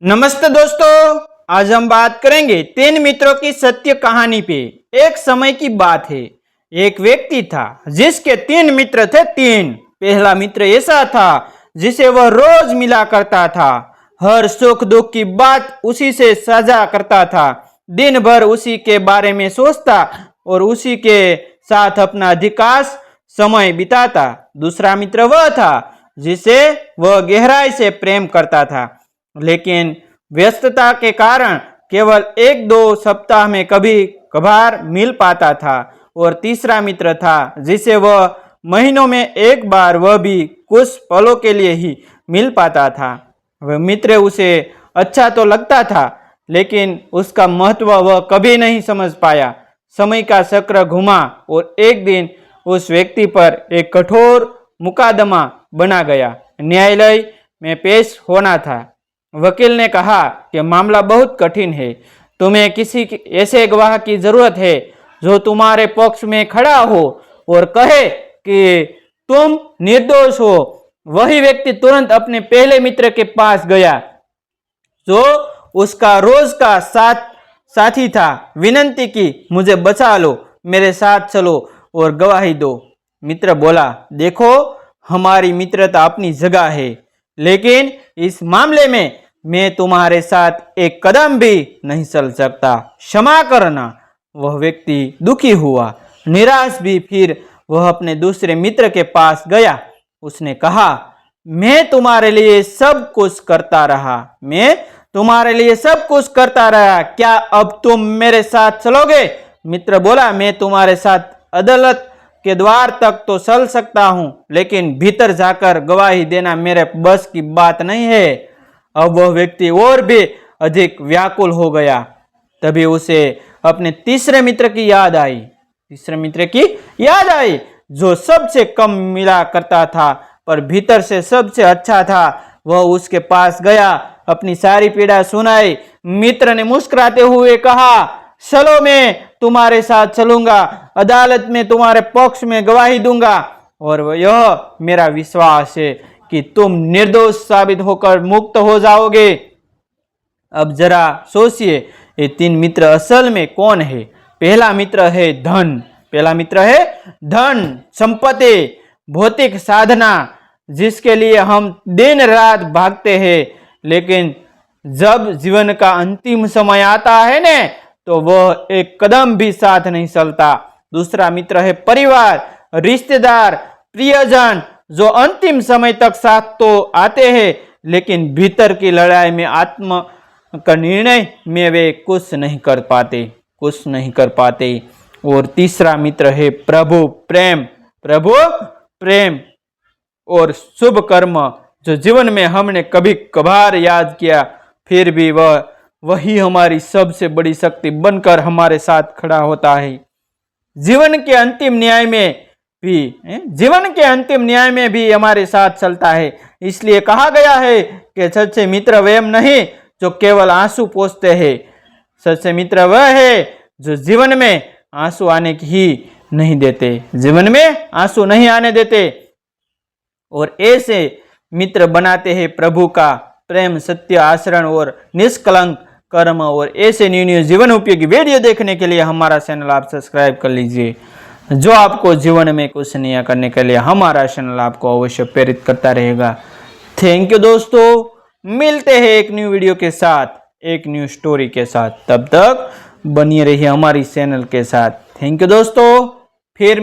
नमस्ते दोस्तों, आज हम बात करेंगे 3 मित्रों की सत्य कहानी पे। एक समय की बात है, एक व्यक्ति था जिसके 3 मित्र थे। पहला मित्र ऐसा था जिसे वह रोज मिला करता था, हर सुख दुख की बात उसी से साझा करता था, दिन भर उसी के बारे में सोचता और उसी के साथ अपना अधिकांश समय बिताता। दूसरा मित्र वह था जिसे वह गहराई से प्रेम करता था, लेकिन व्यस्तता के कारण केवल 1-2 सप्ताह में कभी कभार मिल पाता था। और तीसरा मित्र था जिसे वह महीनों में एक बार, वह भी कुछ पलों के लिए ही मिल पाता था। वह मित्र उसे अच्छा तो लगता था, लेकिन उसका महत्व वह कभी नहीं समझ पाया। समय का चक्र घुमा और एक दिन उस व्यक्ति पर एक कठोर मुकदमा बना गया। न्यायालय में पेश होना था। वकील ने कहा कि मामला बहुत कठिन है, तुम्हें किसी ऐसे गवाह की जरूरत है जो तुम्हारे पक्ष में खड़ा हो और कहे कि तुम निर्दोष हो। वही व्यक्ति तुरंत अपने पहले मित्र के पास गया, जो उसका रोज का साथी था। विनती की, मुझे बचा लो, मेरे साथ चलो और गवाही दो। मित्र बोला, देखो, हमारी मित्रता अपनी जगह है, लेकिन इस मामले में मैं तुम्हारे साथ एक कदम भी नहीं चल सकता, क्षमा करना। वह व्यक्ति दुखी हुआ, निराश भी। फिर वह अपने दूसरे मित्र के पास गया। उसने कहा, मैं तुम्हारे लिए सब कुछ करता रहा, क्या अब तुम मेरे साथ चलोगे? मित्र बोला, मैं तुम्हारे साथ अदालत के द्वार तक तो चल सकता हूं, लेकिन भीतर जाकर गवाही देना मेरे बस की बात नहीं है। अब वह व्यक्ति और भी अधिक व्याकुल हो गया। तभी उसे अपने तीसरे मित्र की याद आई, जो सबसे कम मिला करता था पर भीतर से सबसे अच्छा था। वह उसके पास गया, अपनी सारी पीड़ा सुनाई। मित्र ने मुस्कुराते हुए कहा, चलो, मैं तुम्हारे साथ चलूंगा, अदालत में तुम्हारे पक्ष में गवाही दूंगा, और यह मेरा विश्वास है कि तुम निर्दोष साबित होकर मुक्त हो जाओगे। अब जरा सोचिए, ये 3 मित्र असल में कौन है? पहला मित्र है धन, संपत्ति, भौतिक साधना, जिसके लिए हम दिन रात भागते हैं, लेकिन जब जीवन का अंतिम समय आता है ने, तो वह एक कदम भी साथ नहीं चलता। दूसरा मित्र है परिवार, रिश्तेदार, प्रियजन, जो अंतिम समय तक साथ तो आते हैं, लेकिन भीतर की लड़ाई में, आत्म का निर्णय में वे कुछ नहीं कर पाते। और तीसरा मित्र है प्रभु प्रेम और शुभ कर्म, जो जीवन में हमने कभी कभार याद किया, फिर भी वही हमारी सबसे बड़ी शक्ति बनकर हमारे साथ खड़ा होता है। जीवन के अंतिम न्याय में भी हमारे साथ चलता है। इसलिए कहा गया है कि सच्चे मित्र वे नहीं जो केवल आंसू पोंछते हैं। सच्चे मित्र वह है जो जीवन में आंसू नहीं आने देते। और ऐसे मित्र बनाते हैं प्रभु का प्रेम, सत्य आचरण और निष्कलंक कर्म। और ऐसे न्यू जीवन उपयोगी वीडियो देखने के लिए हमारा चैनल आप सब्सक्राइब कर लीजिए, जो आपको जीवन में कुछ नया करने के लिए हमारा चैनल आपको अवश्य प्रेरित करता रहेगा। थैंक यू दोस्तों, मिलते हैं एक न्यू वीडियो के साथ, एक न्यू स्टोरी के साथ। तब तक बनिए रहिए हमारी चैनल के साथ। थैंक यू दोस्तों, फिर